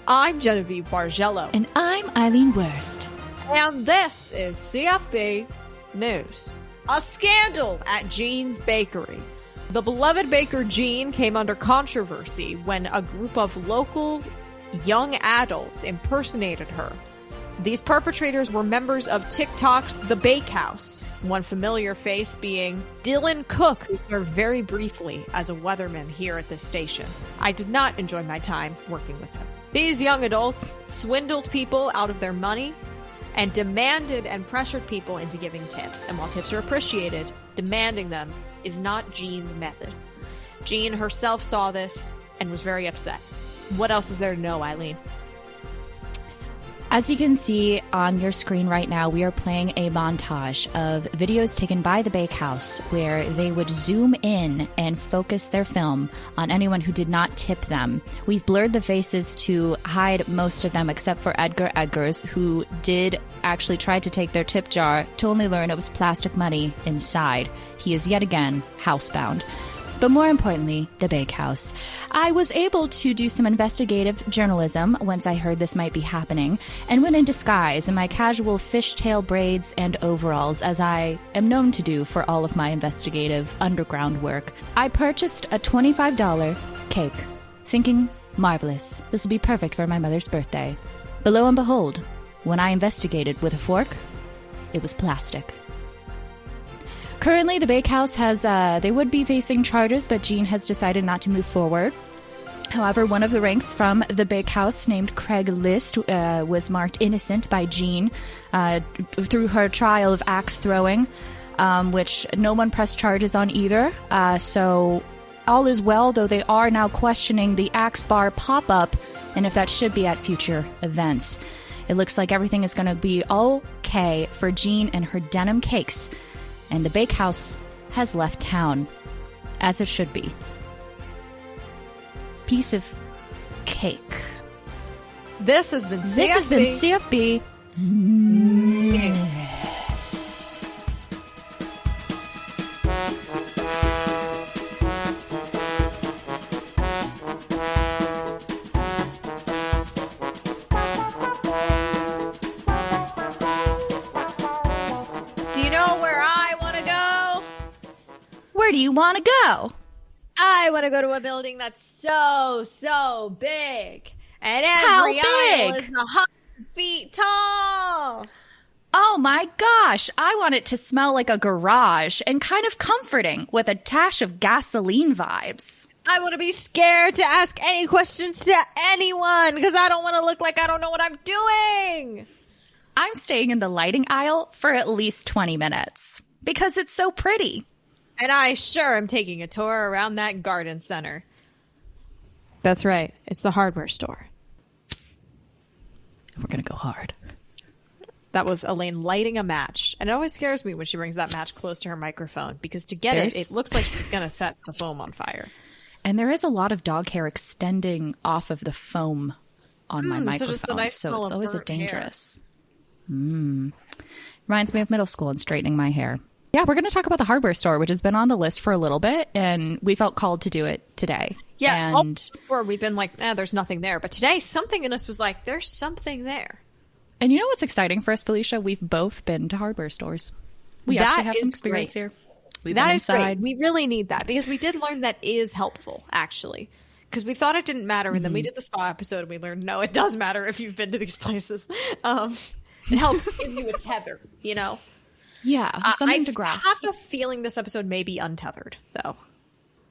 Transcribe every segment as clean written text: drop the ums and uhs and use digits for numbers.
I'm Genevieve Bargello. And I'm Eileen Wurst. And this is CFB News. A scandal at Jean's Bakery. The beloved baker Jean came under controversy when a group of local young adults impersonated her. These perpetrators were members of TikTok's The Bakehouse, one familiar face being Dylan Cook, who served very briefly as a weatherman here at this station. I did not enjoy my time working with him. These young adults swindled people out of their money and demanded and pressured people into giving tips. And while tips are appreciated, demanding them is not Jean's method. Jean herself saw this and was very upset. What else is there to know, Eileen? As you can see on your screen right now, we are playing a montage of videos taken by the Bakehouse where they would zoom in and focus their film on anyone who did not tip them. We've blurred the faces to hide most of them except for Edgar Eggers, who did actually try to take their tip jar to only learn it was plastic money inside. He is yet again housebound. But more importantly, the Bakehouse. I was able to do some investigative journalism once I heard this might be happening, and went in disguise in my casual fishtail braids and overalls, as I am known to do for all of my investigative underground work. I purchased a $25 cake, thinking, marvelous, this will be perfect for my mother's birthday. But lo and behold, when I investigated with a fork, it was plastic. Currently, the Bakehouse has, they would be facing charges, but Jean has decided not to move forward. However, one of the ranks from the Bakehouse, named Craig List, was marked innocent by Jean through her trial of axe throwing, which no one pressed charges on either. So all is well, though they are now questioning the axe bar pop-up and if that should be at future events. It looks like everything is going to be okay for Jean and her denim cakes. And the Bakehouse has left town, as it should be. Piece of cake. This has been CFB. This has been CFB News. Do you know where I want to go? Where do you want to go? I want to go to a building that's so big. And How every aisle big? is 100 feet tall. Oh my gosh, I want it to smell like a garage and kind of comforting with a dash of gasoline vibes. I want to be scared to ask any questions to anyone because I don't want to look like I don't know what I'm doing. I'm staying in the lighting aisle for at least 20 minutes because it's so pretty. And I sure am taking a tour around that garden center. That's right. It's the hardware store. We're going to go hard. That was Elaine lighting a match. And it always scares me when she brings that match close to her microphone because to get it looks like she's going to set the foam on fire. And there is a lot of dog hair extending off of the foam on my microphone. So just the nice so it's always a dangerous. Hair. Reminds me of middle school and straightening my hair. Yeah, we're going to talk about the hardware store, which has been on the list for a little bit, and we felt called to do it today. Yeah, and before we've been like, there's nothing there. But today, something in us was like, there's something there. And you know what's exciting for us, Felicia? We've both been to hardware stores. We That actually have some is experience great. here. We've That been is inside. great. We really need that because we did learn that is helpful, actually. Because we thought it didn't matter, and then we did the spa episode, and we learned, no, it does matter if you've been to these places. It helps give you a tether, you know? Yeah, something to grasp. I have a feeling this episode may be untethered, though.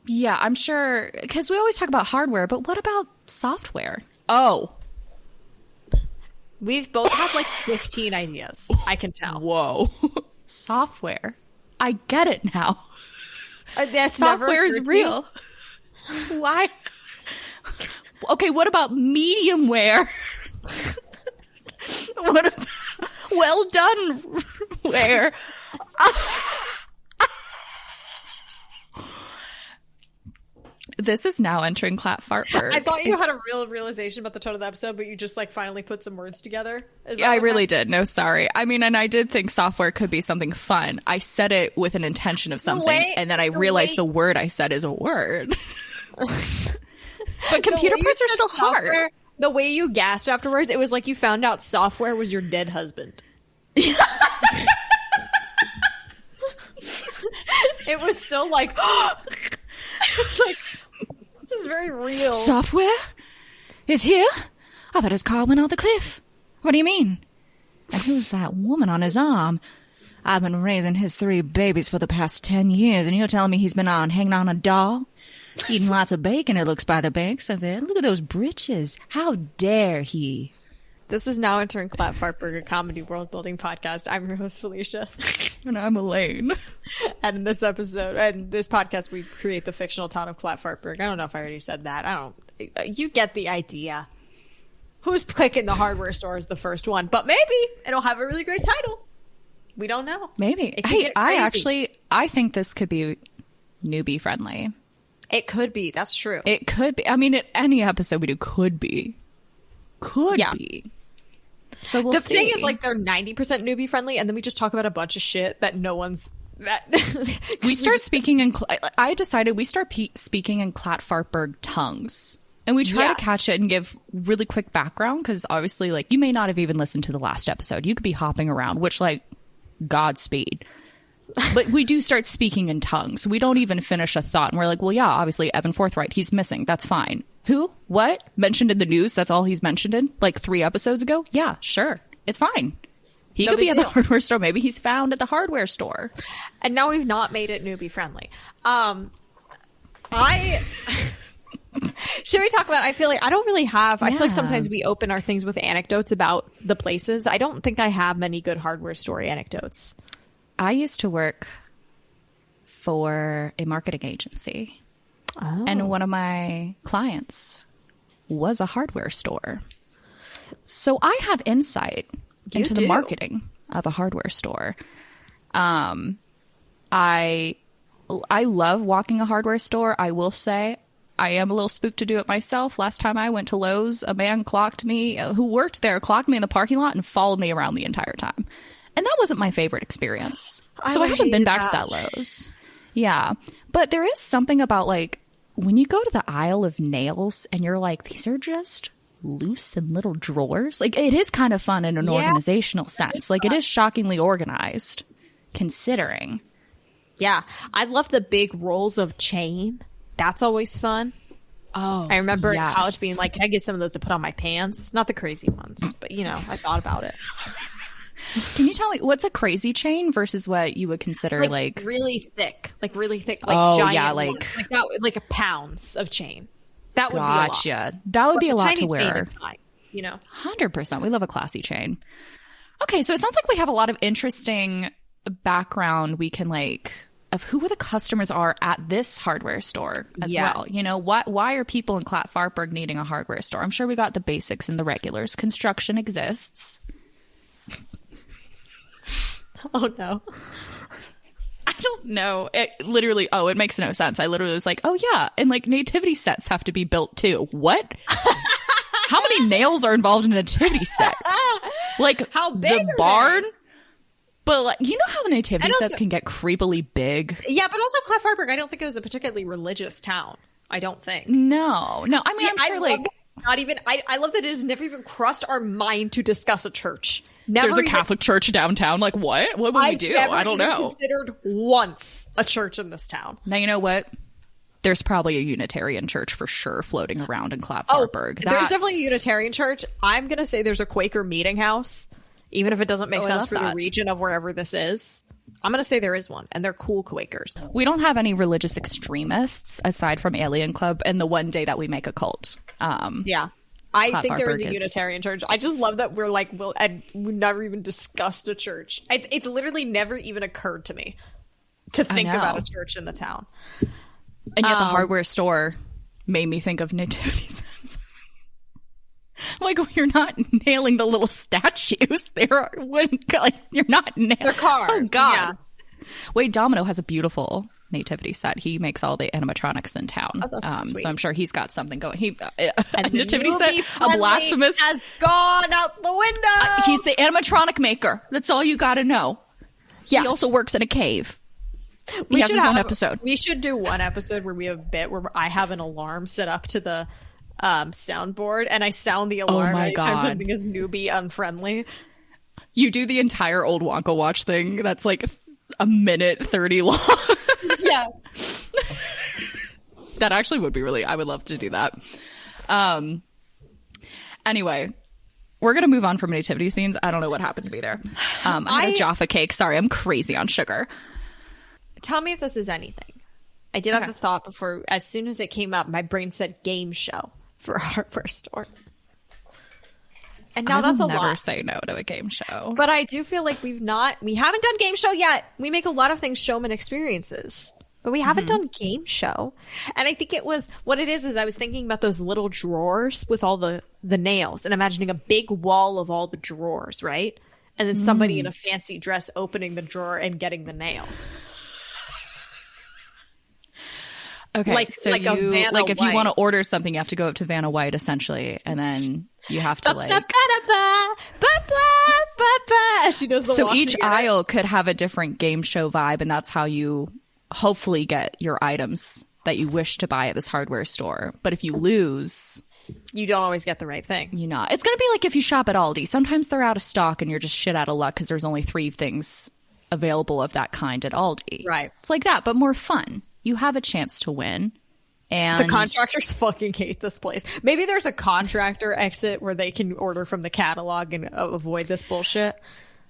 Yeah, I'm sure, because we always talk about hardware, but what about software? Oh. We've both had like 15 ideas, I can tell. Whoa. Software. I get it now. That's Software is real. Why? Okay, what about mediumware? What about well done ware? This is now entering Clatfartburg. I thought you had a real realization about the tone of the episode, but you just like finally put some words together. Yeah, I really did. No, sorry. I mean, and I did think software could be something fun. I said it with an intention of something, and then I realized the word I said is a word. But computer parts are still hard. The way you gasped afterwards, it was like you found out software was your dead husband. It was so like, it was very real. Software is here? I thought his car went off the cliff. What do you mean? And who's that woman on his arm? I've been raising his 3 babies for the past 10 years, and you're telling me he's been hanging on a doll? Eating lots of bacon, it looks, by the banks of it. Look at those britches. How dare he? This is now entering Clatfartburg, a comedy world building podcast. I'm your host, Felicia. And I'm Elaine. And in this episode, and this podcast, we create the fictional town of Clatfartburg. I don't know if I already said that. You get the idea. Who's clicking the hardware store is the first one, but maybe it'll have a really great title. We don't know. Maybe. Hey, I think this could be newbie friendly. It could be. That's true. It could be. I mean, any episode we do could be. Could be. So we'll see. The thing is, like, they're 90% newbie friendly, and then we just talk about a bunch of shit that no one's... we start speaking in... I decided we start speaking in Clatfartburg tongues. And we try to catch it and give really quick background, because obviously, like, you may not have even listened to the last episode. You could be hopping around, which, like, Godspeed. But we do start speaking in tongues. We don't even finish a thought. And we're like, well, yeah, obviously, Evan Forthright, he's missing. That's fine. Who? What? Mentioned in the news? That's all he's mentioned in? Like 3 episodes ago? Yeah, sure. It's fine. He could be at the hardware store. Maybe he's found at the hardware store. And now we've not made it newbie friendly. Should we talk about, I feel like I don't really have, I feel like sometimes we open our things with anecdotes about the places. I don't think I have many good hardware store anecdotes. I used to work for a marketing agency. Oh. And one of my clients was a hardware store. So I have insight into the marketing of a hardware store. I love walking a hardware store. I will say I am a little spooked to do it myself. Last time I went to Lowe's, a man clocked me, who worked there, clocked me in the parking lot and followed me around the entire time. And that wasn't my favorite experience. So I haven't been back to that Lowe's. Yeah. But there is something about, like, when you go to the aisle of nails and you're like, these are just loose in little drawers. Like, it is kind of fun in an organizational sense. Like, it is shockingly organized, considering. Yeah. I love the big rolls of chain. That's always fun. Oh, I remember in college being like, can I get some of those to put on my pants? Not the crazy ones, but, you know, I thought about it. Can you tell me what's a crazy chain versus what you would consider like really thick, like giant, like pounds of chain? That would be a lot. That would be a lot to wear. Fine, you know, 100%. We love a classy chain. Okay, so it sounds like we have a lot of interesting background. We can of who the customers are at this hardware store as well. You know, why are people in Clatfartburg needing a hardware store? I'm sure we got the basics and the regulars. Construction exists. Oh, no. I don't know. It literally, it makes no sense. I literally was like, oh, yeah. And like nativity sets have to be built too. What? How many nails are involved in a nativity set? Like, how big the barn? But like, you know how the nativity sets can get creepily big? Yeah, but also Clatfartburg, I don't think it was a particularly religious town. I don't think. No. I mean, I'm sure not even, I love that it has never even crossed our mind to discuss a church. There's a Catholic church downtown. Like, what? What would we do? I don't know. I've considered once a church in this town. Now, you know what? There's probably a Unitarian church for sure floating around in Clatfartburg. There's definitely a Unitarian church. I'm going to say there's a Quaker meeting house, even if it doesn't make sense for the region of wherever this is. I'm going to say there is one, and they're cool Quakers. We don't have any religious extremists aside from Alien Club and the one day that we make a cult. Yeah. I think there is a Unitarian church. I just love that we're like, and we never even discussed a church. It's literally never even occurred to me to think about a church in the town. And yet the hardware store made me think of nativity sets. Like, you're not nailing the little statues. You're not nailing. They're carved. Oh, God. Yeah. Wait, Domino has a beautiful nativity set. He makes all the animatronics in town. So I'm sure he's got something going. A nativity set, a blasphemous has gone out the window. He's the animatronic maker. That's all you got to know. Yes. He also works in a cave. He has his own episode. We should do one episode where we have a bit where I have an alarm set up to the soundboard, and I sound the alarm my anytime God. something is newbie unfriendly. You do the entire old Wonka Watch thing that's like a minute 30 long. Yeah. That actually would be really, I would love to do that. Anyway, we're going to move on from nativity scenes. I don't know what happened to me there. I had a Jaffa cake. Sorry, I'm crazy on sugar. Tell me if this is anything. I did have the thought before, as soon as it came up, my brain said game show for a hardware store. And now that's a lot. I'll never say no to a game show. But I do feel like we haven't done game show yet. We make a lot of things showman experiences, but we haven't done game show. And I think what it is I was thinking about those little drawers with all the nails and imagining a big wall of all the drawers, right? And then somebody in a fancy dress opening the drawer and getting the nail. Okay, so like if you want to order something, you have to go up to Vanna White essentially, and then you have to she does the so walk each together. aisle could have a different game show vibe, and that's how you hopefully get your items that you wish to buy at this hardware store. But if you lose, you don't always get the right thing. It's going to be like if you shop at Aldi. Sometimes they're out of stock and you're just shit out of luck because there's only 3 things available of that kind at Aldi. Right. It's like that, but more fun. You have a chance to win. And the contractors fucking hate this place. Maybe there's a contractor exit where they can order from the catalog and avoid this bullshit.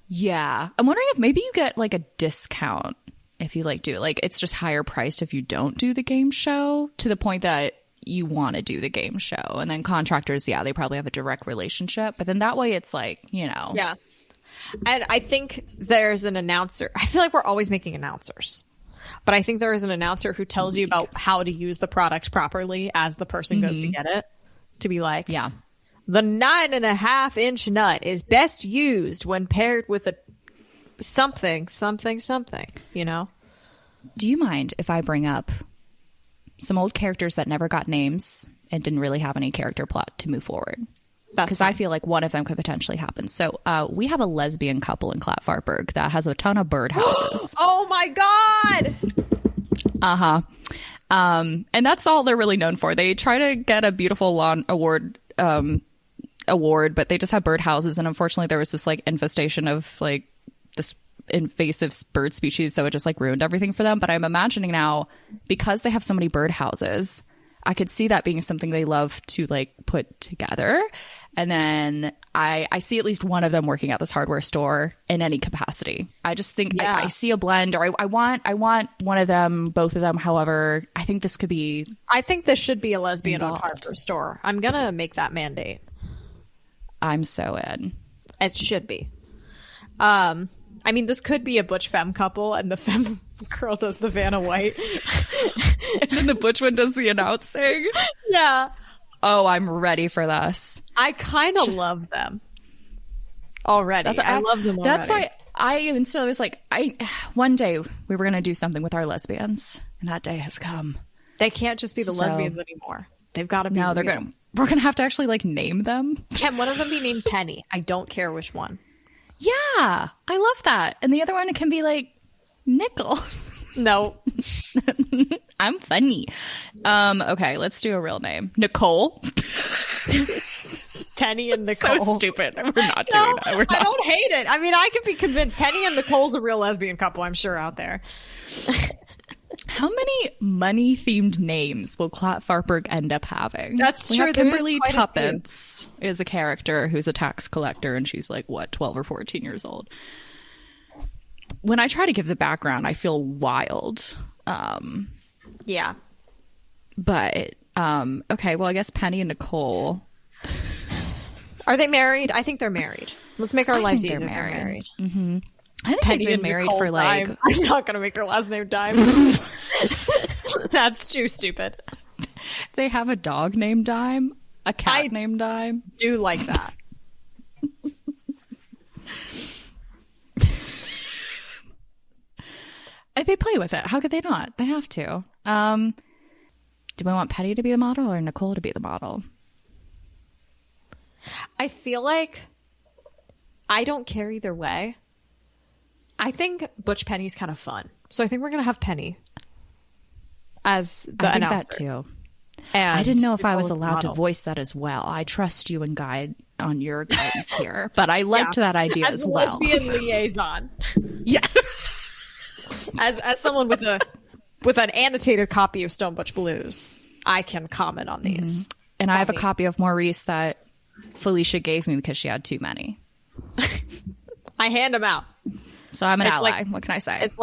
Yeah. I'm wondering if maybe you get like a discount if you do it. It's just higher priced if you don't do the game show, to the point that you want to do the game show. And then contractors, they probably have a direct relationship. But then that way it's Yeah. And I think there's an announcer. I feel like we're always making announcers. But I think there is an announcer who tells you about how to use the product properly as the person goes to get it. To be like, yeah, the 9.5-inch nut is best used when paired with a something. Do you mind if I bring up some old characters that never got names and didn't really have any character plot to move forward? Because I feel like one of them could potentially happen. So we have a lesbian couple in Clatfartburg that has a ton of birdhouses. Oh my God! Uh-huh. And that's all they're really known for. They try to get a Beautiful Lawn award, but they just have birdhouses. And unfortunately, there was this infestation of this invasive bird species. So it just ruined everything for them. But I'm imagining now, because they have so many birdhouses, I could see that being something they love to put together. And then I see at least one of them working at this hardware store in any capacity. I just think I see a blend, or I want one of them, both of them. However, I think this should be a lesbian on hardware store. I'm going to make that mandate. I'm so in. It should be. This could be a butch femme couple, and the femme girl does the Vanna White. And then the butch one does the announcing. Yeah. Oh, I'm ready for this. I kind of love them already. I love them already. That's why I instantly was one day we were going to do something with our lesbians, and that day has come. They can't just be the lesbians anymore. They've got to be. No, we're going to have to actually name them. Can one of them be named Penny? I don't care which one. Yeah, I love that. And the other one can be Nickel. No. I'm funny. Okay, let's do a real name. Nicole. Penny and Nicole. So stupid. We're not doing that. We're not. I don't hate it. I could be convinced Penny and Nicole's a real lesbian couple, I'm sure, out there. How many money-themed names will Clatfartburg end up having? That's true. Kimberly Tuppence is a character who's a tax collector, and she's 12 or 14 years old. When I try to give the background, I feel wild. Yeah. But, okay, well, I guess Penny and Nicole. Are they married? I think they're married. Let's make our lives easier. They're married. Mm-hmm. I think Penny they've been married Nicole for Dime. I'm not going to make their last name Dime. That's too stupid. They have a dog named Dime, a cat named Dime. Do like that. They play with it. How could they not? They have to. Do we want Penny to be the model or Nicole to be the model? I feel like I don't care either way. I think Butch Penny's kind of fun. So I think we're going to have Penny as the announcer. I think that too. And I didn't know if I was the allowed to model. voice that as well. I trust you and guide on your guidance here, but I liked that idea as a well. lesbian liaison. Yeah. As someone with an annotated copy of Stone Butch Blues, I can comment on these. And I have a copy of Maurice that Felicia gave me because she had too many. I hand them out. So I'm an ally. Like, what can I say? It's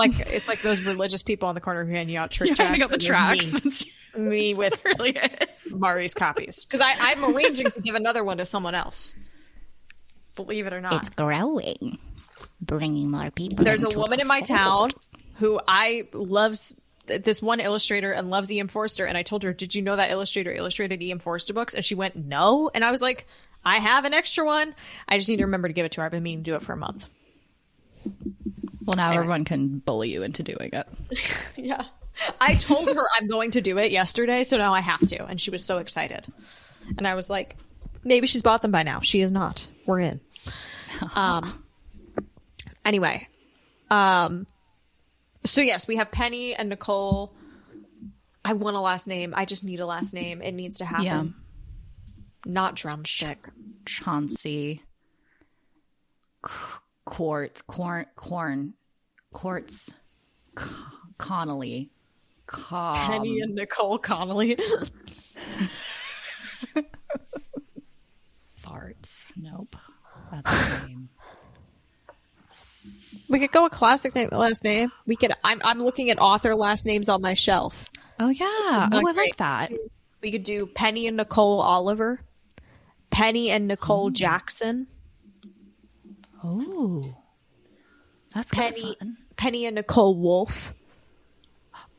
like those religious people on the corner who hand you out trick You're tracks. handing out the tracks. Me with really is. Maurice copies. Because I'm arranging to give another one to someone else. Believe it or not. It's growing. Bringing more people. There's a into woman the in my fold. town who loves this one illustrator and loves E.M. Forster. And I told her, did you know that illustrator illustrated E.M. Forster books? And she went, no. And I was like, I have an extra one. I just need to remember to give it to her. I've been meaning to do it for a month. Well, now everyone can bully you into doing it. Yeah. I told her I'm going to do it yesterday, so now I have to. And she was so excited. And I was like, maybe she's bought them by now. She is not. We're in. Anyway. So yes, we have Penny and Nicole. I want a last name. I just need a last name. It needs to happen. Yeah. Not Drumstick. Chauncey. Quartz. Connolly. Penny and Nicole Connolly. Farts. Nope. That's the name. We could go a classic name, last name. We could. I'm looking at author last names on my shelf. Oh, yeah. Oh, I like that. We could do Penny and Nicole Oliver. Penny and Nicole Jackson. Oh. That's kind of fun. Penny and Nicole Wolf.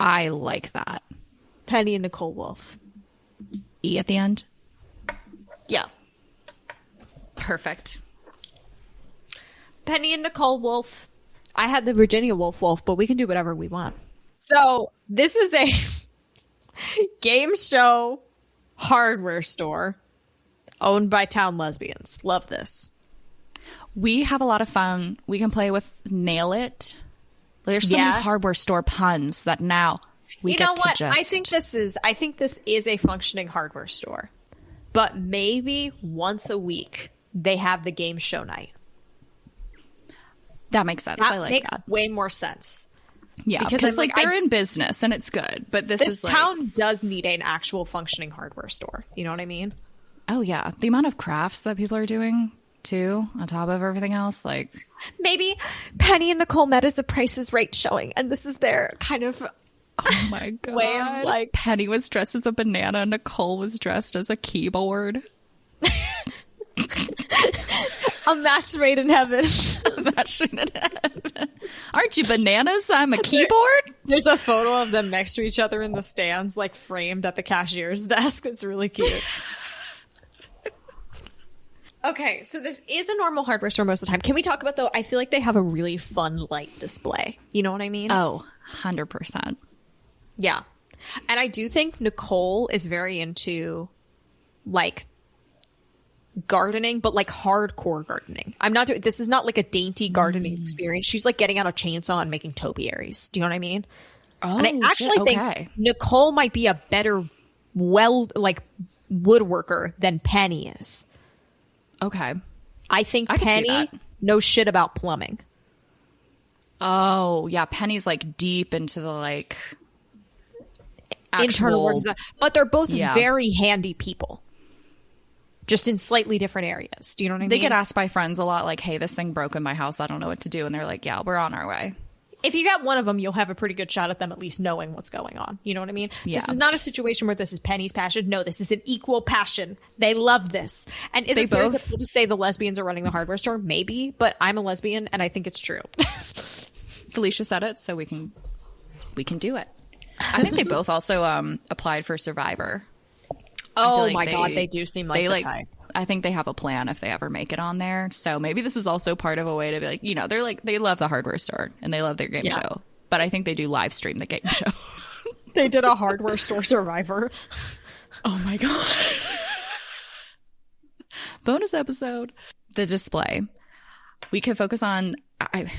I like that. Penny and Nicole Wolf. E at the end? Yeah. Perfect. Penny and Nicole Wolf. I had the Virginia Wolf, but we can do whatever we want. So this is a game show hardware store owned by town lesbians. Love this. We have a lot of fun. We can play with Nail It. There's so many hardware store puns that now we get to just... I think this is a functioning hardware store. But maybe once a week they have the game show night. That makes sense. That I like makes that. way more sense. Yeah, because like they're in business and it's good. But this town does need an actual functioning hardware store. You know what I mean? Oh, yeah. The amount of crafts that people are doing, too, on top of everything else. Like, maybe Penny and Nicole met as a Price is Right showing. And this is their kind of... oh, my God. way of, like... Penny was dressed as a banana. Nicole was dressed as a keyboard. A match made in heaven. Aren't you bananas? I'm a keyboard. There's a photo of them next to each other in the stands, like framed at the cashier's desk. It's really cute. Okay, so this is a normal hardware store most of the time. Can we talk about, though, I feel like they have a really fun light display. You know what I mean? Oh, 100%. Yeah. And I do think Nicole is very into, like, gardening, but like hardcore gardening. This is not like a dainty gardening experience. She's like getting out a chainsaw and making topiaries. Do you know what I mean? Oh, and I actually think Nicole might be a better woodworker than Penny is. Okay. I think I can see Penny that. knows shit about plumbing. Oh, yeah. Penny's like deep into the like internal work, but they're both Yeah. very handy people. Just in slightly different areas. Do you know what I mean? They get asked by friends a lot, like, hey, this thing broke in my house. I don't know what to do. And they're like, yeah, we're on our way. If you get one of them, you'll have a pretty good shot at them at least knowing what's going on. You know what I mean? Yeah. This is not a situation where this is Penny's passion. No, this is an equal passion. They love this. And is it stereotypical to say the lesbians are running the hardware store? Maybe, but I'm a lesbian and I think it's true. Felicia said it, so we can do it. I think they both also applied for Survivor. Oh my God, they do seem like the type. I think they have a plan if they ever make it on there. So maybe this is also part of a way to be like, you know, they love the hardware store and they love their game show. But I think they do live stream the game show. They did a hardware store Survivor. Oh my God. Bonus episode. The display. We could focus on,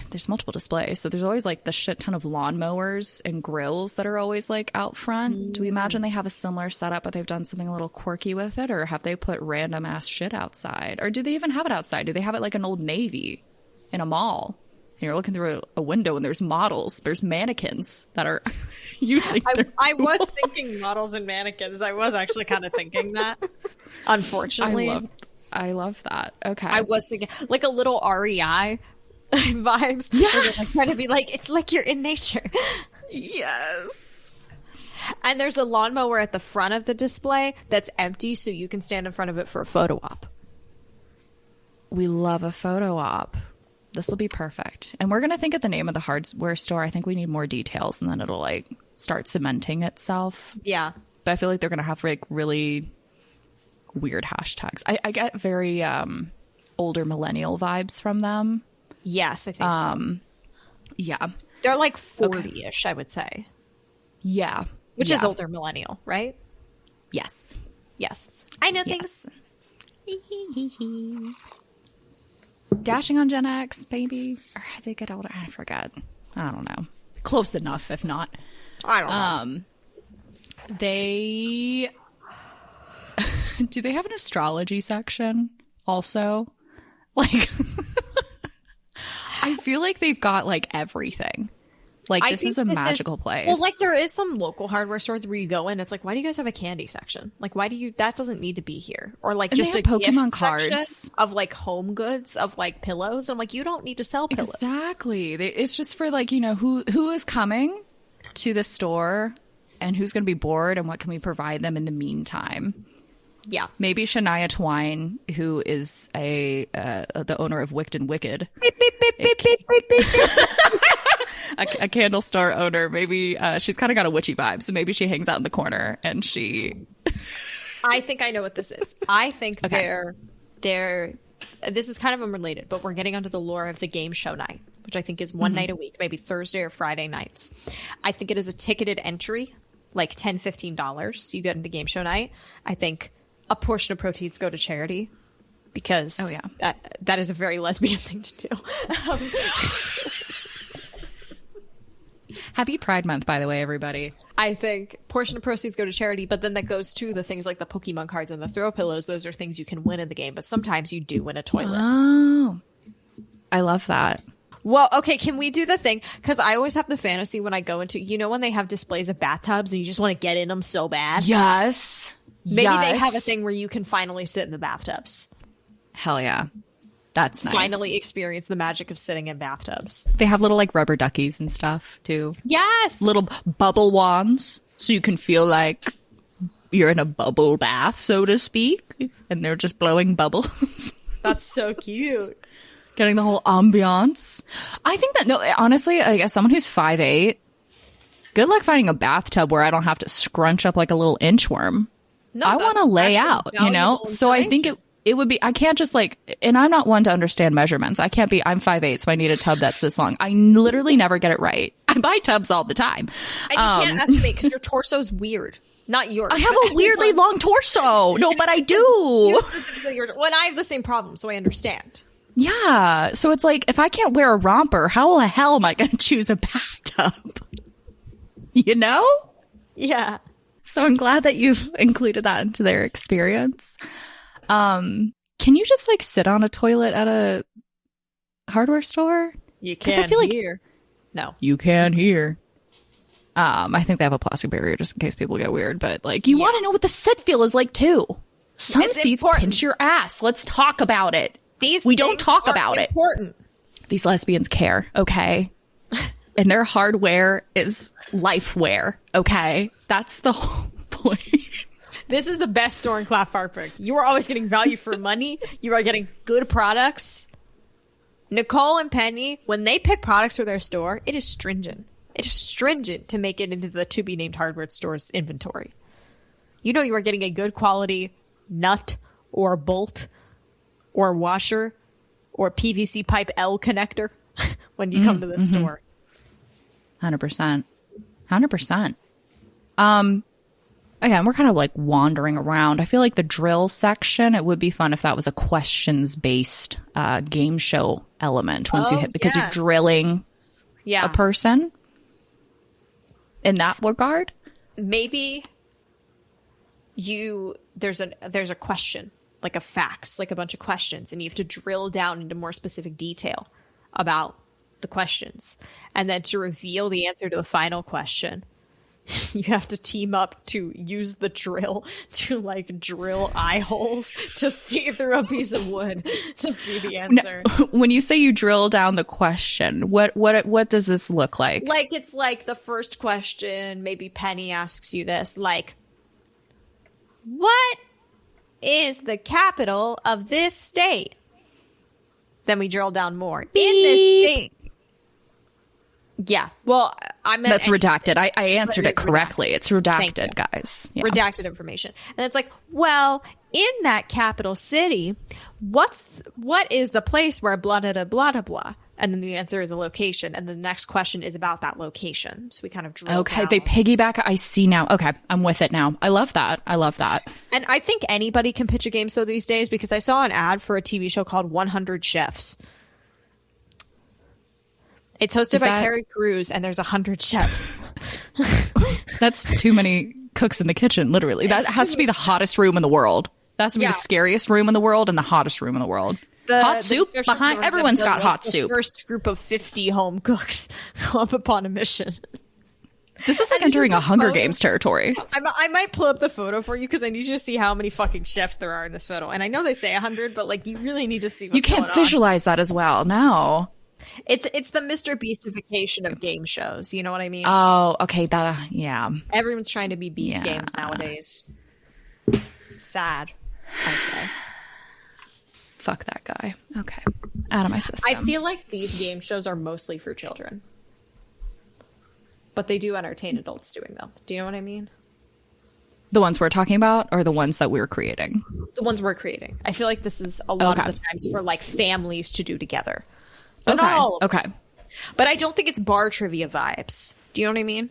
there's multiple displays. So there's always like the shit ton of lawnmowers and grills that are always like out front. Do we imagine they have a similar setup, but they've done something a little quirky with it? Or have they put random ass shit outside? Or do they even have it outside? Do they have it like an Old Navy in a mall? And you're looking through a window and there's models, there's mannequins that are using their I was thinking models and mannequins. I was actually kind of thinking that. Unfortunately. I love that. Okay. I was thinking like a little REI vibes. Yes. I'm trying to be like, it's like you're in nature. Yes. And there's a lawnmower at the front of the display that's empty, so you can stand in front of it for a photo op. We love a photo op. This will be perfect. And we're going to think of the name of the hardware store. I think we need more details, and then it'll like start cementing itself. Yeah. But I feel like they're going to have like really weird hashtags. I get very older millennial vibes from them. Yes, I think so. Yeah. They're like 40-ish, I would say. Yeah. Which is older millennial, right? Yes. Yes. I know things. Dashing on Gen X, maybe? Or had they get older? I forget. I don't know. Close enough, if not. I don't know. They... Do they have an astrology section also? Like... I feel like they've got like everything. Like this is a magical place. Well, like there is some local hardware stores where you go in, it's like, why do you guys have a candy section? Like, why do you? That doesn't need to be here. Or like just a Pokemon gift cards section of like home goods of like pillows. I'm like, you don't need to sell pillows. Exactly. It's just for like, you know, who is coming to the store and who's going to be bored and what can we provide them in the meantime. Yeah. Maybe Shania Twine, who is the owner of Wicked and Wicked. Beep, beep, beep, beep, beep, beep, beep. A candle store owner. Maybe she's kind of got a witchy vibe, so maybe she hangs out in the corner and she... I think I know what this is. I think they're this is kind of unrelated, but we're getting onto the lore of the game show night, which I think is one night a week, maybe Thursday or Friday nights. I think it is a ticketed entry, like $10, $15. You get into game show night. I think a portion of proceeds go to charity because that is a very lesbian thing to do. Happy Pride Month, by the way, everybody. I think portion of proceeds go to charity, but then that goes to the things like the Pokemon cards and the throw pillows. Those are things you can win in the game, but sometimes you do win a toilet. Oh, I love that. Well, okay, can we do the thing? Because I always have the fantasy when I go into, you know, when they have displays of bathtubs and you just want to get in them so bad? Yes. Maybe they have a thing where you can finally sit in the bathtubs. Hell yeah. That's nice. Finally experience the magic of sitting in bathtubs. They have little like rubber duckies and stuff too. Yes. Little bubble wands so you can feel like you're in a bubble bath, so to speak. And they're just blowing bubbles. That's so cute. Getting the whole ambiance. I think that, no, honestly, like, as someone who's 5'8", good luck finding a bathtub where I don't have to scrunch up like a little inchworm. No, I want to lay out, you know? So I think it would be, I can't just like, and I'm not one to understand measurements. I'm 5'8", so I need a tub that's this long. I literally never get it right. I buy tubs all the time. And you can't estimate because your torso's weird. Not yours. I have a weirdly long torso. No, but I do. When I have the same problem, so I understand. Yeah. So it's like, if I can't wear a romper, how the hell am I going to choose a bathtub? You know? Yeah. So I'm glad that you've included that into their experience. Can you just like sit on a toilet at a hardware store? You can't hear. No. You can hear. I think they have a plastic barrier just in case people get weird, but like you want to know what the sit feel is like too. Some seats pinch your ass. Let's talk about it. We don't talk about it. These lesbians care, okay? And their hardware is lifeware, okay? That's the whole point. This is the best store in Clatfartburg. You are always getting value for money. You are getting good products. Nicole and Penny, when they pick products for their store, it is stringent. It is stringent to make it into the to-be-named hardware store's inventory. You know you are getting a good quality nut or bolt or washer or PVC pipe L connector when you come to the store. 100%. 100%. again, we're kind of like wandering around. I feel like the drill section, it would be fun if that was a questions-based game show element once you hit, because you're drilling a person in that regard. Maybe there's a question, like a facts, like a bunch of questions, and you have to drill down into more specific detail about the questions. And then to reveal the answer to the final question, you have to team up to use the drill to like drill eye holes to see through a piece of wood to see the answer. Now, when you say you drill down the question, what does this look like? Like, it's like the first question, maybe Penny asks you this, like, what is the capital of this state? Then we drill down more. In this state. Yeah. Well, that's redacted. I answered it correctly. Redacted. It's redacted, guys. Yeah. Redacted information. And it's like, well, in that capital city, what is the place where blah, blah, blah, blah, blah? And then the answer is a location. And the next question is about that location. So we kind of drill down. They piggyback. I see now. Okay. I'm with it now. I love that. And I think anybody can pitch a game show these days, because I saw an ad for a TV show called 100 Chefs. It's hosted by Terry Crews, and there's 100 chefs. That's too many cooks in the kitchen, literally. That has to be the hottest room in the world. That has to be the scariest room in the world and the hottest room in the world. Hot soup behind. Everyone's got hot soup. The first group of 50 home cooks go up upon a mission. This is like entering a Hunger Games territory. I might pull up the photo for you, because I need you to see how many fucking chefs there are in this photo. And I know they say 100, but like, you really need to see what's going on. You can't visualize that as well. No. It's the Mr. Beastification of game shows. You know what I mean? Oh, okay. Yeah. Everyone's trying to be Beast games nowadays. Sad, I say. Fuck that guy. Okay. Out of my system. I feel like these game shows are mostly for children. But they do entertain adults doing them. Do you know what I mean? The ones we're talking about, or the ones that we're creating? The ones we're creating. I feel like this is a lot of the times for like families to do together. But not all of them. Okay. But I don't think it's bar trivia vibes. Do you know what I mean?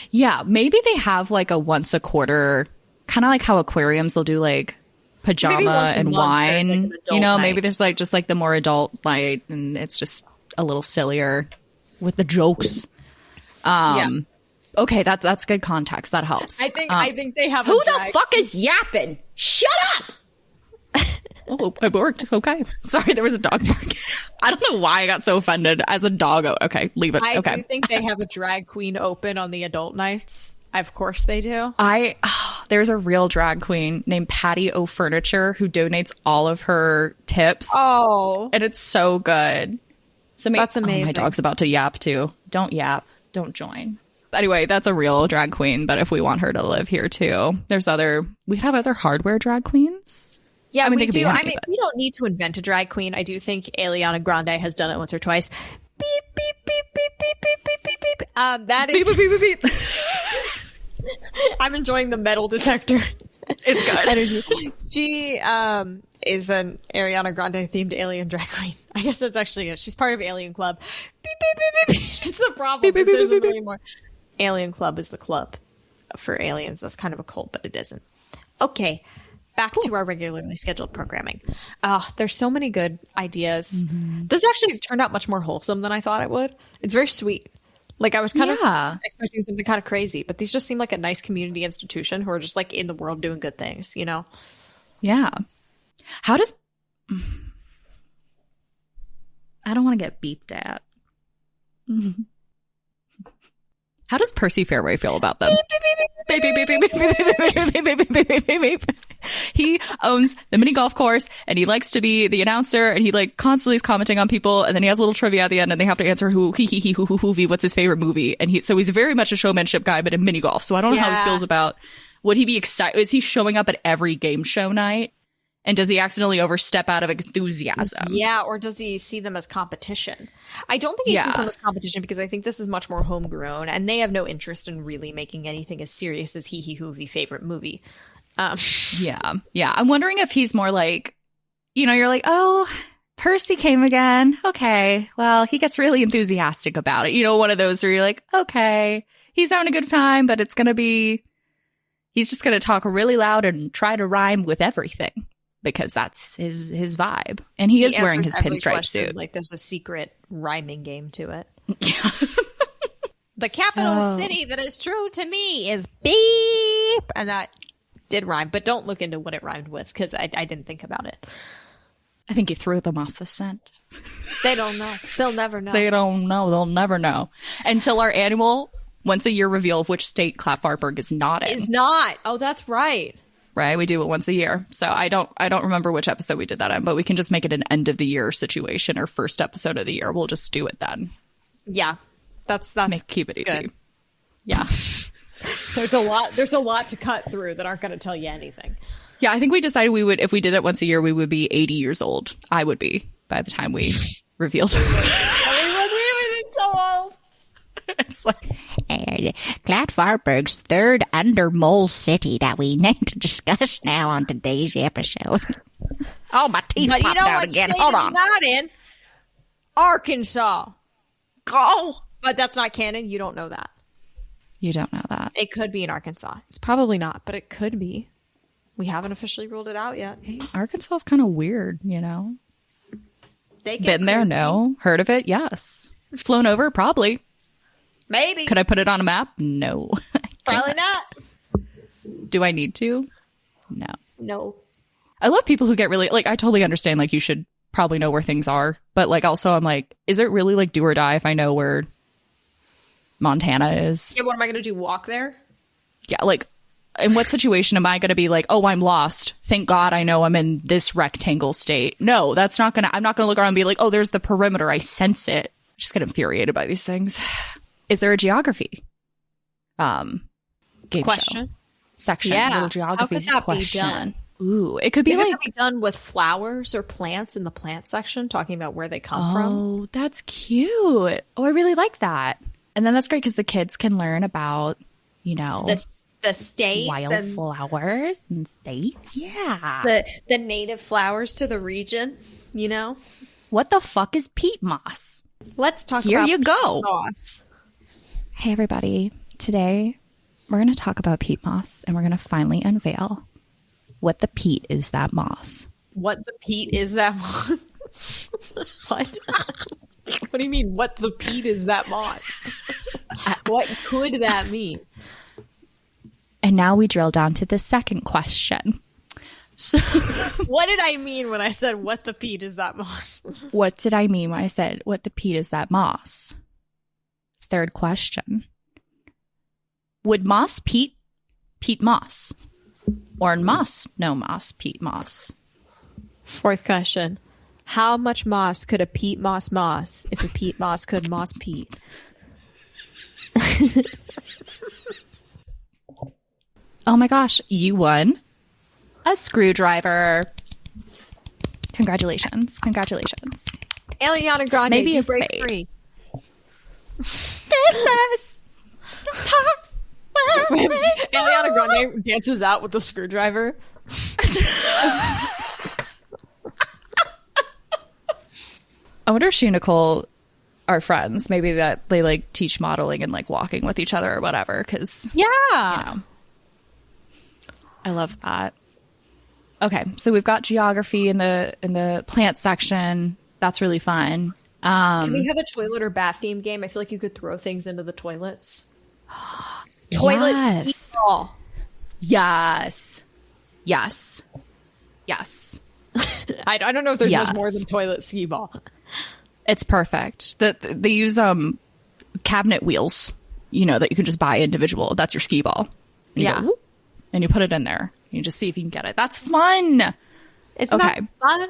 Yeah. Maybe they have like a once a quarter, kind of like how aquariums will do like pajama and wine. Like you know, maybe there's like just like the more adult night, and it's just a little sillier with the jokes. Okay, that's good context. That helps. I think they have. Who the fuck is yapping? Shut up! Oh, it worked. Okay. Sorry, there was a dog barking. I don't know why I got so offended as a dog. Okay, leave it. I do think they have a drag queen open on the adult nights. Of course they do. There's a real drag queen named Patty O Furniture who donates all of her tips. Oh. And it's so good. So that's amazing. Oh, my dog's about to yap too. Don't yap. Don't join. Anyway, that's a real drag queen, but if we want her to live here too, we have other hardware drag queens. Yeah, we do. We don't need to invent a drag queen. I do think Ariana Grande has done it once or twice. Beep, beep, beep, beep, beep, beep, beep, beep, beep. That is... Beep, beep, beep, beep. I'm enjoying the metal detector. It's good. Energy. She is an Ariana Grande themed alien drag queen. I guess that's actually it. She's part of Alien Club. Beep, beep, beep, beep. It's the problem. Beep, beep, there's a million more. Alien Club is the club for aliens. That's kind of a cult, but it isn't. Okay. Back to our regularly scheduled programming. There's so many good ideas. Mm-hmm. This actually turned out much more wholesome than I thought it would. It's very sweet. Like, I was kind of expecting something kind of crazy, but these just seem like a nice community institution who are just like in the world doing good things, you know? Yeah. How does... I don't want to get beeped at. How does Percy Fairway feel about them? He owns the mini golf course, and he likes to be the announcer, and he like constantly is commenting on people, and then he has a little trivia at the end, and they have to answer who what's his favorite movie, and so he's very much a showmanship guy, but in mini golf. So I don't know how he feels about. Would he be excited? Is he showing up at every game show night? And does he accidentally overstep out of enthusiasm? Yeah, or does he see them as competition? I don't think he sees them as competition, because I think this is much more homegrown, and they have no interest in really making anything as serious as Hee favorite movie. Yeah. I'm wondering if he's more like, you know, you're like, oh, Percy came again. Okay, well, he gets really enthusiastic about it. You know, one of those where you're like, okay, he's having a good time, but it's going to be, He's just going to talk really loud and try to rhyme with everything because that's his vibe. And he is wearing his pinstripe suit. Like there's a secret rhyming game to it. Yeah. The capital city that is true to me is beep. And that did rhyme, but don't look into what it rhymed with because I didn't think about it. I think you threw them off the scent. They don't know. They'll never know. They don't know. They'll never know. Until our annual once a year reveal of which state Clatfartburg is not in. Is not. Oh, that's right. Right? We do it once a year. So I don't remember which episode we did that on, but we can just make it an end of the year situation or first episode of the year. We'll just do it then. Yeah. That's keep it easy. Good. Yeah. There's a lot to cut through that aren't going to tell you anything. Yeah, I think we decided we would, if we did it once a year, we would be 80 years old. I would be by the time we revealed. We would be so old. It's like Clatfartburg's third under mole city that we need to discuss now on today's episode. Oh, my teeth But popped you know out what again. state Hold it's on. not in? Arkansas. Go. But that's not canon. You don't know that. you don't know that. It could be in Arkansas. It's probably not, but it could be. We haven't officially ruled it out yet. Hey, Arkansas is kind of weird, you know. They get Been there? crazy. No. Heard of it? Yes. Flown over? Probably. Maybe. Could I put it on a map? No. Probably not. Do I need to? No. No. I love people who get really, like, I totally understand, like, you should probably know where things are. But, like, also, I'm like, is it really, like, do or die if I know where Montana is? Yeah, what am I going to do? Walk there? Yeah, like, in what situation am I going to be like, oh, I'm lost. Thank God I know I'm in this rectangle state. No, that's not going to, I'm not going to look around and be like, oh, there's the perimeter. I sense it. I just get infuriated by these things. Is there a geography? Game Question? show section. Yeah. Little geography How could that question. be done? Ooh, it could be Maybe like, it could be done with flowers or plants in the plant section, talking about where they come from. oh, that's cute. Oh, I really like that. And then that's great because the kids can learn about, you know, The states and wildflowers and states. Yeah. the native flowers to the region, you know? What the fuck is peat moss? Let's talk Here about you go. peat moss. Hey, everybody. Today, we're going to talk about peat moss, and we're going to finally unveil what the peat is that moss. What the peat is that moss? What? What do you mean, what the peat is that moss? What could that mean? And now we drill down to the second question. So, What did I mean when I said, what the peat is that moss? what did I mean when I said, what the peat is that moss? Third question. Would moss peat moss? Or moss, no moss, peat moss? Fourth question. How much moss could a peat moss if a peat moss could moss peat? Oh my gosh, you won a screwdriver. Congratulations. Congratulations. Eliana Grande, Maybe do a break spade. free. This is Eliana Grande dances out with the screwdriver. I wonder if she and Nicole are friends. Maybe that they like teach modeling and like walking with each other or whatever. Because Yeah. you know, I love that. Okay, so we've got geography in the plant section. That's really fun. Can we have a toilet or bath theme game? I feel like you could throw things into the toilets. Toilet Yes. ski ball. Yes. Yes. Yes. I don't know if there's Yes. much more than toilet ski ball. It's perfect. They use cabinet wheels, you know, that you can just buy individual. That's your ski ball. And you Yeah. go, whoop, and you put it in there. You just see if you can get it. That's fun. It's Okay. not fun.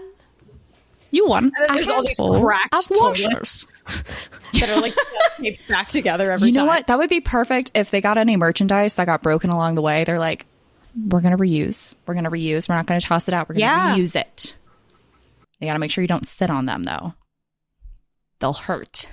You won. And then there's a all these handful cracked of toilets. washers. That are like taped back together every You know time. what? That would be perfect if they got any merchandise that got broken along the way. They're like, we're going to reuse. We're going to reuse. We're not going to toss it out. We're going to Yeah. reuse it. You got to make sure you don't sit on them, though. They'll hurt.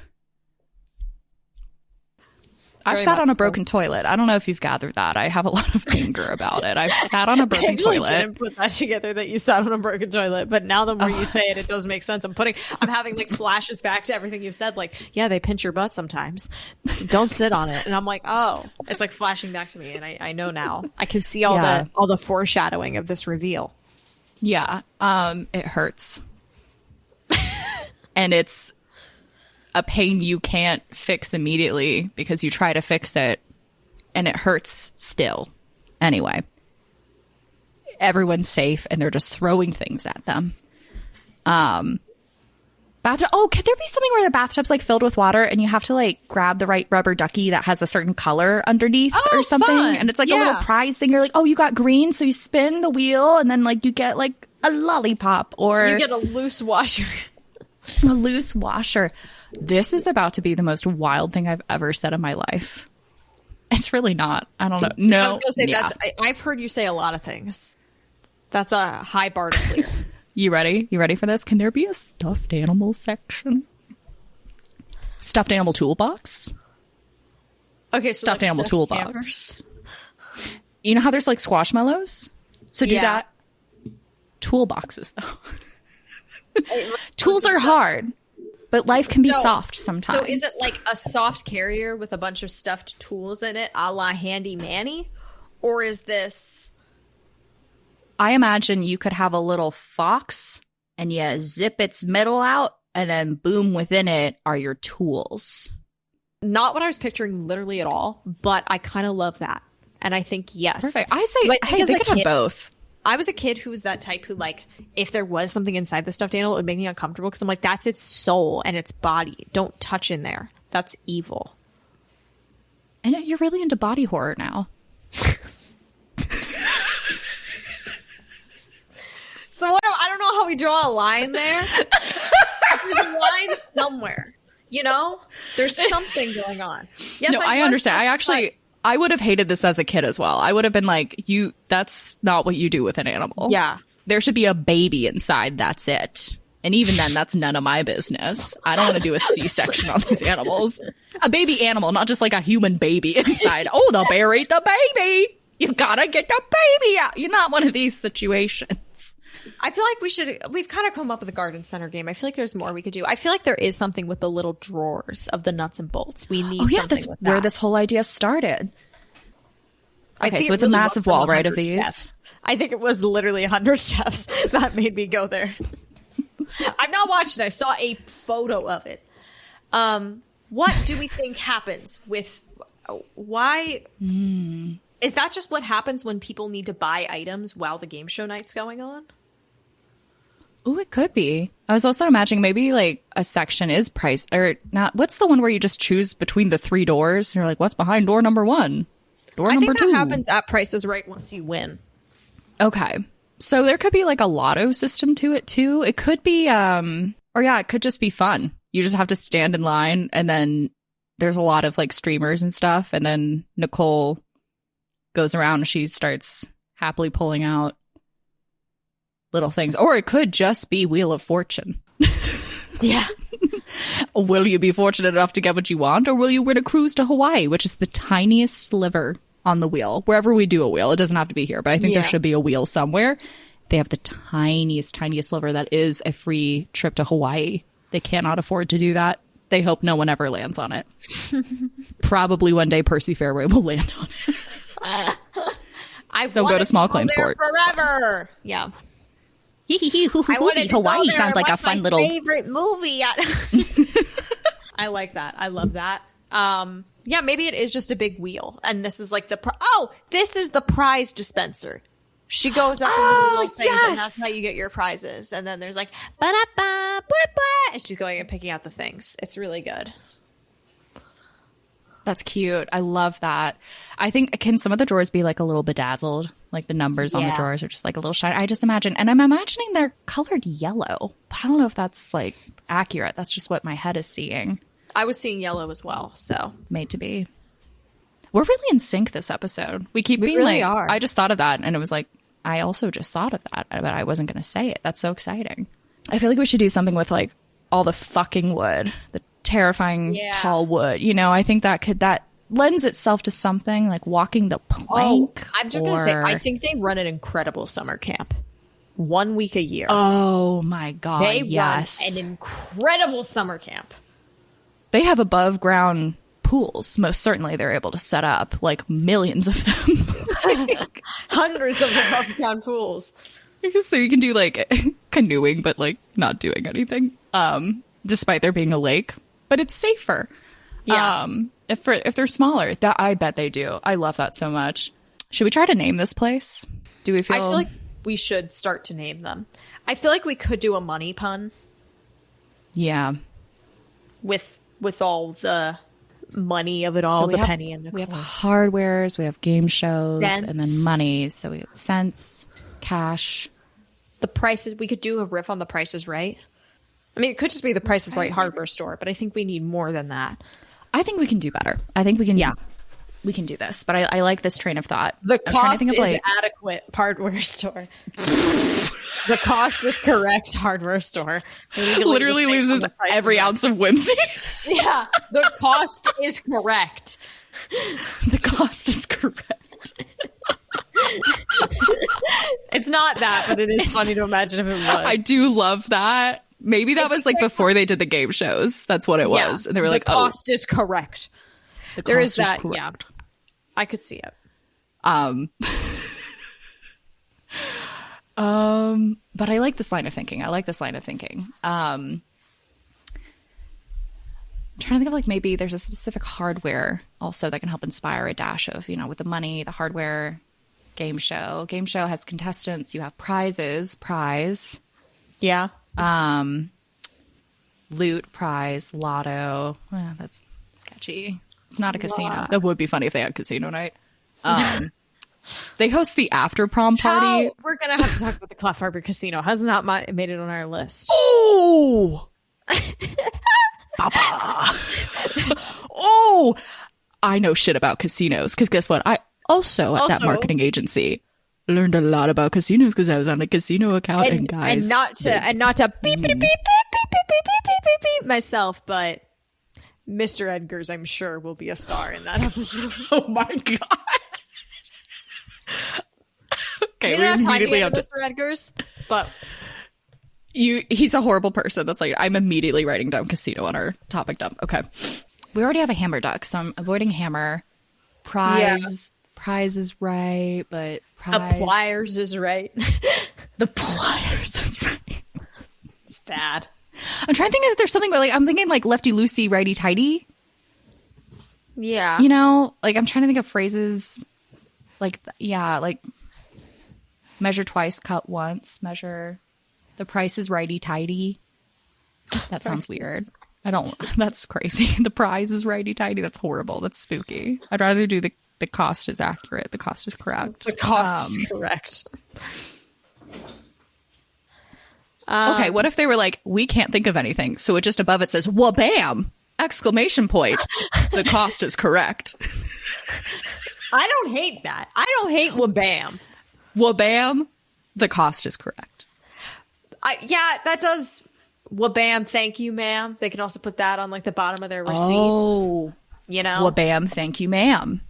I've Very sat on a much so. broken toilet. I don't know if you've gathered that. I have a lot of anger about it. I've sat on a broken I actually toilet. didn't put that together that you sat on a broken toilet, but now the more you say it, it does make sense. I'm having like flashes back to everything you've said. Like, yeah, they pinch your butt sometimes. Don't sit on it. And I'm like, oh, it's like flashing back to me. And I know now. I can see all the foreshadowing of this reveal. Yeah. It hurts. And it's a pain you can't fix immediately because you try to fix it and it hurts still. Anyway, everyone's safe and they're just throwing things at them. Bathtub. Oh, could there be something where the bathtub's like filled with water and you have to like grab the right rubber ducky that has a certain color underneath or something? Fun. And it's like a little prize thing. You're like, oh, you got green, so you spin the wheel and then like you get like a lollipop or You get a loose washer. a loose washer. This is about to be the most wild thing I've ever said in my life. It's really not. I don't know. No. I was going to say, I've heard you say a lot of things. That's a high bar to clear. You ready? You ready for this? Can there be a stuffed animal section? Stuffed animal toolbox? Okay, so Stuffed like animal stuffed toolbox. hammers. You know how there's like squashmallows? So do Yeah. that. Toolboxes, though. Tools are hard, but life can be soft sometimes. So is it like a soft carrier with a bunch of stuffed tools in it, a la Handy Manny? Or is this... I imagine you could have a little fox and you zip its middle out and then boom, within it are your tools. Not what I was picturing literally at all, but I kind of love that. And I think yes. Perfect. I say, But I think hey, as they a could have kid- both. I was a kid who was that type who, like, if there was something inside the stuffed animal, it would make me uncomfortable because I'm like, that's its soul and its body. Don't touch in there. That's evil. And you're really into body horror now. So I don't know how we draw a line there. There's a line somewhere. You know? There's something going on. Yes, No, I understand. I would have hated this as a kid as well. I would have been like, that's not what you do with an animal. Yeah. There should be a baby inside. That's it. And even then, that's none of my business. I don't want to do a C-section on these animals. A baby animal, not just like a human baby inside. Oh, they buried the baby. You gotta get the baby out. You're not one of these situations. I feel like we've kind of come up with a garden center game. I feel like there's more we could do. I feel like there is something with the little drawers of the nuts and bolts. We need something that's with that. where this whole idea started. I Okay, think so it it's a really massive was from wall, right, of 100 these? chefs. I think it was literally 100 chefs that made me go there. I've not watched it. I saw a photo of it. What do we think happens with why? Is that just what happens when people need to buy items while the game show night's going on? Oh, it could be. I was also imagining maybe like a section is price or not. What's the one where you just choose between the 3 doors? And you're like, what's behind door number 1? Door I number think 2. that happens at Price is Right once you win. Okay. So there could be like a lotto system to it too. It could be, it could just be fun. You just have to stand in line and then there's a lot of like streamers and stuff. And then Nicole goes around and she starts happily pulling out little things. Or it could just be Wheel of Fortune. Yeah. Will you be fortunate enough to get what you want, or will you win a cruise to Hawaii, which is the tiniest sliver on the wheel? Wherever we do a wheel, it doesn't have to be here, but I think there should be a wheel somewhere. They have the tiniest sliver that is a free trip to Hawaii. They cannot afford to do that. They hope no one ever lands on it. Probably one day Percy Fairway will land on it. They'll go to small claims there court. forever. Yeah. I wanted to Hawaii go there sounds and like a watch fun my little favorite movie. I like that. I love that. Yeah, maybe it is just a big wheel, and this is like this is the prize dispenser. She goes up and does little things, and that's how you get your prizes. And then there's like ba-da-ba, ba-ba, and she's going and picking out the things. It's really good. That's cute. I love that. I think, can some of the drawers be like a little bedazzled? Like the numbers on the drawers are just like a little shiny. I just imagine, and I'm imagining they're colored yellow. I don't know if that's like accurate. That's just what my head is seeing. I was seeing yellow as well, so. Made to be. We're really in sync this episode. We keep being really like, are. I just thought of that. And it was like, I also just thought of that, but I wasn't going to say it. That's so exciting. I feel like we should do something with like all the fucking wood, the terrifying tall wood. You know, I think that lends itself to something like walking the plank. I'm just going to say, I think they run an incredible summer camp. 1 week a year. Oh my God. They yes. run an incredible summer camp. They have above ground pools. Most certainly they're able to set up like millions of them. Hundreds of above ground pools. So you can do like canoeing, but like not doing anything. Despite there being a lake, but it's safer. Yeah. If they're smaller, that I bet they do. I love that so much. Should we try to name this place? Do we feel? I feel like we should start to name them. I feel like we could do a money pun. Yeah. With all the money of it all, the penny and the we have coin. hardwares, we have game shows, Cents. and then money. So we have cents, cash. The prices, we could do a riff on the prices, right? I mean, it could just be the Price is Right hardware store, but I think we need more than that. I think we can do better. I think we can. Yeah, we can do this. But I like this train of thought. The cost is adequate hardware store. The cost is correct hardware store. Literally loses every ounce of whimsy. Yeah, the cost is correct. The cost is correct. It's not that, but it is funny to imagine if it was. I do love that. Maybe that was like before they did the game shows. That's what it was. And they were like, the cost is correct. There is that. Correct. Yeah. I could see it. But I like this line of thinking. I'm trying to think of like maybe there's a specific hardware also that can help inspire a dash of, you know, with the money, the hardware. Game show has contestants. You have prizes. Yeah. Loot, prize, lotto. That's sketchy. It's not a casino. That would be funny if they had casino night. They host the after prom party. We're gonna have to talk about the Clatfartburg Casino. Hasn't that made it on our list? Oh, Papa. Oh, I know shit about casinos because guess what? I also at that marketing agency learned a lot about casinos because I was on a casino account and guys, not to beep beep beep beep beep beep beep beep beep myself, but Mr. Edgars, I'm sure, will be a star in that episode. Oh my god. Okay, we immediately have to Mr. Edgars, but he's a horrible person. That's like I'm immediately writing down casino on our topic dump. Okay, we already have a hammer duck, so I'm avoiding hammer. Prize is right, but the pliers is right. The pliers is right. It's bad. I'm trying to think if there's something, but like I'm thinking like lefty loosey, righty tighty. Yeah, you know, like I'm trying to think of phrases like like measure twice, cut once, measure. The price is righty tighty. That sounds weird. That's crazy. The prize is righty tighty. That's horrible. That's spooky. I'd rather do the cost is accurate. The cost is correct. The cost is correct. Okay, what if they were like, we can't think of anything, so it just above it says Whabam! Exclamation point. The cost is correct. I don't hate that. I don't hate Whabam. Whabam, the cost is correct. Yeah, that does. Whabam, thank you, ma'am. They can also put that on like the bottom of their receipts. Oh, you know, Whabam, thank you, ma'am.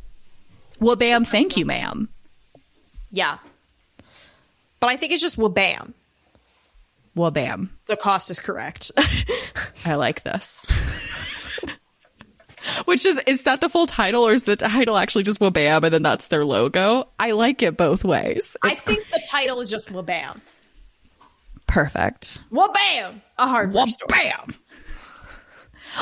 Whabam, thank you, ma'am. Yeah, but I think it's just Whabam. Whabam. The cost is correct. I like this. Which is that the full title, or is the title actually just Whabam and then that's their logo? I like it both ways. I think the title is just Whabam. Perfect. Whabam! A hardware store. Whabam!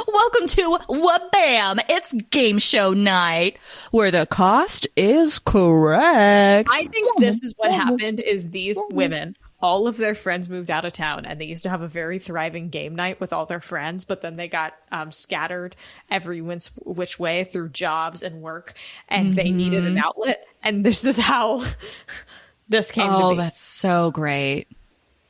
Welcome to Whabam! It's game show night, where the cost is correct. I think this is what happened, is these women, all of their friends moved out of town, and they used to have a very thriving game night with all their friends, but then they got scattered every which way through jobs and work, and they needed an outlet, and this is how this came to be. Oh, that's so great.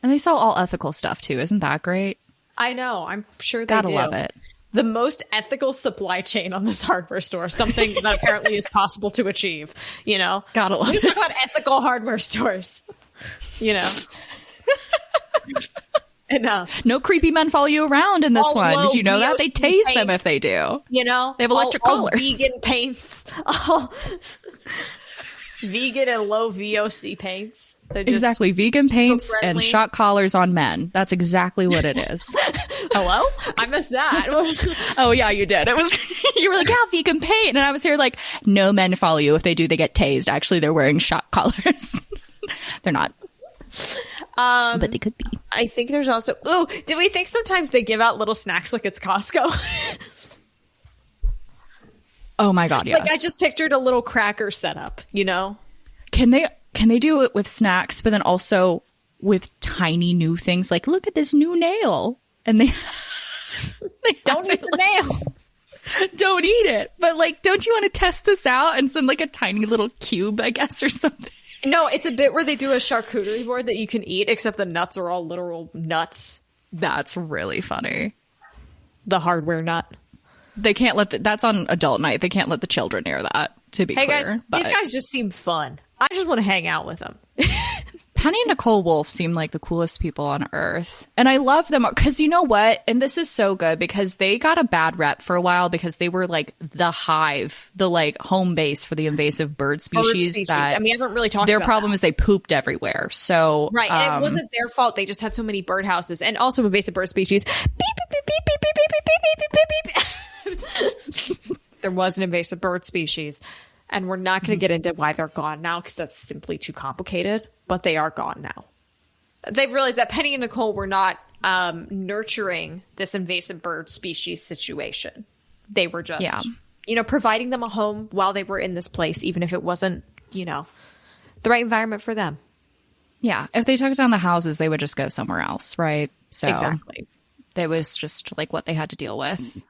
And they sell all ethical stuff, too. Isn't that great? I know. I'm sure they Gotta do. love it. The most ethical supply chain on this hardware store, something that apparently is possible to achieve, you know? Gotta love it. We talk about ethical hardware stores, you know? Enough. No creepy men follow you around in this All one. low Did you know that? They VOC tase them paints. if they do. You know? They have electric all collars. vegan paints. All vegan and low VOC paints. They're just Exactly. Vegan paints and friendly. shock collars on men. That's exactly what it is. Hello? I missed that. Oh, yeah, you did. It was, you were like, yeah, vegan paint. And I was here like, no men follow you. If they do, they get tased. Actually, they're wearing shock collars. They're not. But they could be. I think there's also... Oh, do we think sometimes they give out little snacks like it's Costco? Oh my God, yes. Like I just pictured a little cracker setup, you know? Can they do it with snacks, but then also with tiny new things? Like, look at this new nail. And they Don't eat the nail. don't eat it. But like, don't you want to test this out and send like a tiny little cube, I guess, or something? No, it's a bit where they do a charcuterie board that you can eat, except the nuts are all literal nuts. That's really funny. The hardware nut. They can't let that's on adult night. They can't let the children near that, to be Hey clear. guys, But these guys just seem fun. I just want to hang out with them. Penny and Nicole Wolf seem like the coolest people on earth. And I love them because you know what? And this is so good because they got a bad rep for a while because they were like the hive, the like home base for the invasive bird species. That and we haven't really talked their about problem that. is they pooped everywhere. So Right, and it wasn't their fault. They just had so many birdhouses and also invasive bird species. Beep, beep, beep, beep, beep, beep, beep, beep, beep, beep, beep. There was an invasive bird species, and we're not going to get into why they're gone now because that's simply too complicated, but they are gone now. They've realized that Penny and Nicole were not nurturing this invasive bird species situation. They were just, providing them a home while they were in this place, even if it wasn't, the right environment for them. Yeah. If they took down the houses, they would just go somewhere else, right? So Exactly. That was just like what they had to deal with.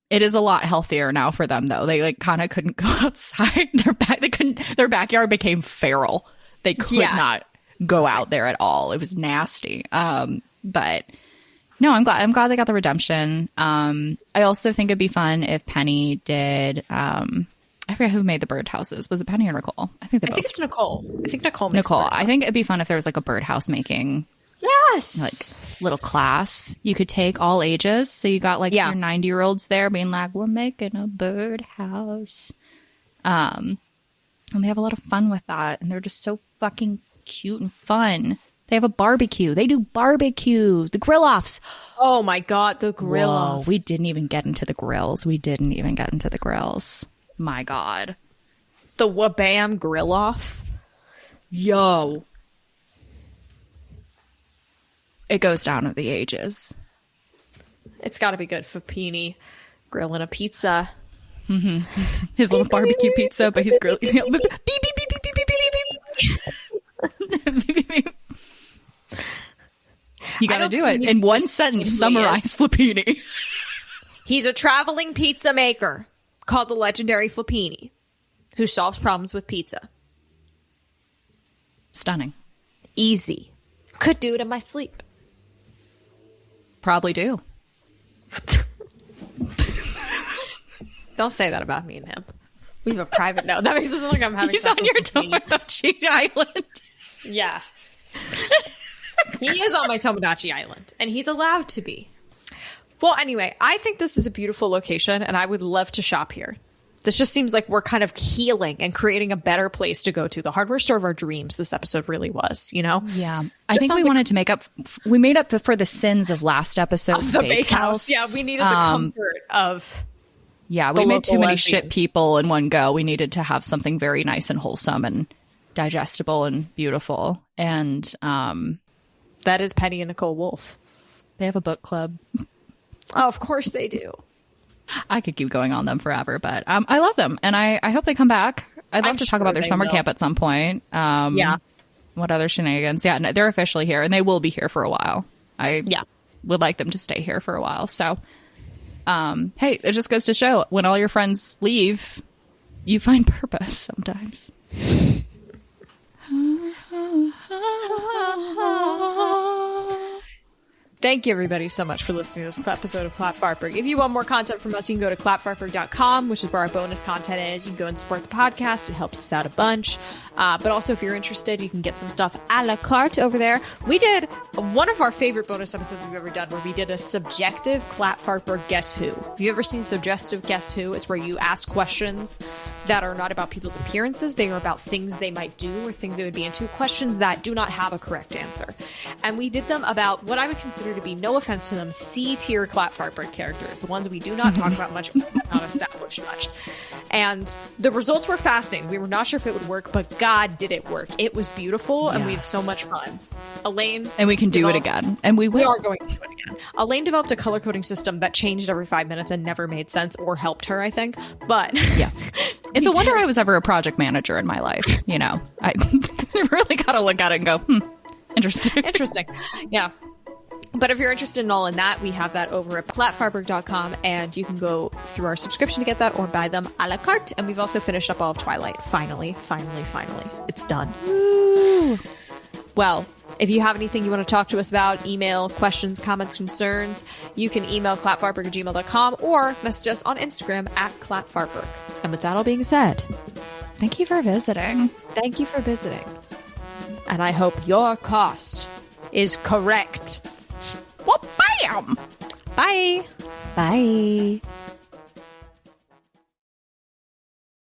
It is a lot healthier now for them, though. They like kind of couldn't go outside. Their backyard became feral. They could not go out there at all. It was nasty. But no, I'm glad they got the redemption. I also think it'd be fun if Penny did. I forget who made the birdhouses. Was it Penny or Nicole? I think it's Nicole. I think Nicole makes Nicole. I think it'd be fun if there was like a birdhouse making. Yes. Like little class. You could take all ages. So you got like your 90-year-olds there being like, we're making a birdhouse. And they have a lot of fun with that. And they're just so fucking cute and fun. They have a barbecue. They do barbecue. The grill offs. Oh my God, the grill offs. We didn't even get into the grills. My God. The Whabam grill off. Yo. It goes down with the ages. It's got to be good. Fapini grilling a pizza. Mm-hmm. His little barbecue pizza, but he's grilling. Beep, beep, beep, beep, beep, beep, beep, beep, beep. You got to do it. In one sentence, summarize Flappini. He's a traveling pizza maker called the legendary Flappini, who solves problems with pizza. Stunning. Easy. Could do it in my sleep. Probably do. Don't say that about me and him. We have a private note. That makes us look like I'm having He's sex on with your Flappini. Tomodachi Island. Yeah. He is on my Tomodachi Island, and he's allowed to be. Well, anyway, I think this is a beautiful location, and I would love to shop here. This just seems like we're kind of healing and creating a better place to go to. The hardware store of our dreams, this episode really was, Yeah. I think we wanted to make up... We made up for the sins of last episode. Of the Bakehouse. Yeah, we needed the comfort of... Yeah, we made too many shit people in one go. We needed to have something very nice and wholesome and digestible and beautiful. And... that is Penny and Nicole Wolf. They have a book club. Oh, of course they do. I could keep going on them forever, but I love them, and I hope they come back. I'd love to talk about their summer camp at some point. Yeah. What other shenanigans? Yeah, no, they're officially here, and they will be here for a while. I would like them to stay here for a while. So, hey, it just goes to show, when all your friends leave, you find purpose sometimes. Thank you, everybody, so much for listening to this episode of Clatfartburg. If you want more content from us, you can go to clatfartburg.com, which is where our bonus content is. You can go and support the podcast. It helps us out a bunch. But also, if you're interested, you can get some stuff a la carte over there. We did one of our favorite bonus episodes we've ever done, where we did a subjective Clatfartburg Guess Who. Have you ever seen Suggestive Guess Who? It's where you ask questions that are not about people's appearances. They are about things they might do or things they would be into. Questions that do not have a correct answer. And we did them about what I would consider to be, no offense to them, C-tier Clatfartburg characters. The ones we do not talk about much, not establish much. And the results were fascinating. We were not sure if it would work, but God, did it work. It was beautiful, and we had so much fun. Elaine... And we can do it again. And we will. We are going to do it again. Elaine developed a color coding system that changed every 5 minutes and never made sense or helped her, I think. But... yeah. It's a wonder I was ever a project manager in my life, you know. I really got to look at it and go, interesting. Interesting. Yeah. But if you're interested in all in that, we have that over at clatfartburg.com, and you can go through our subscription to get that or buy them a la carte. And we've also finished up all of Twilight. Finally. It's done. Ooh. Well, if you have anything you want to talk to us about, email, questions, comments, concerns, you can email clatfartburg@gmail.com or message us on Instagram at Clatfartburg. And with that all being said, thank you for visiting. Thank you for visiting. And I hope your cost is correct. Well, bam! Bye. Bye.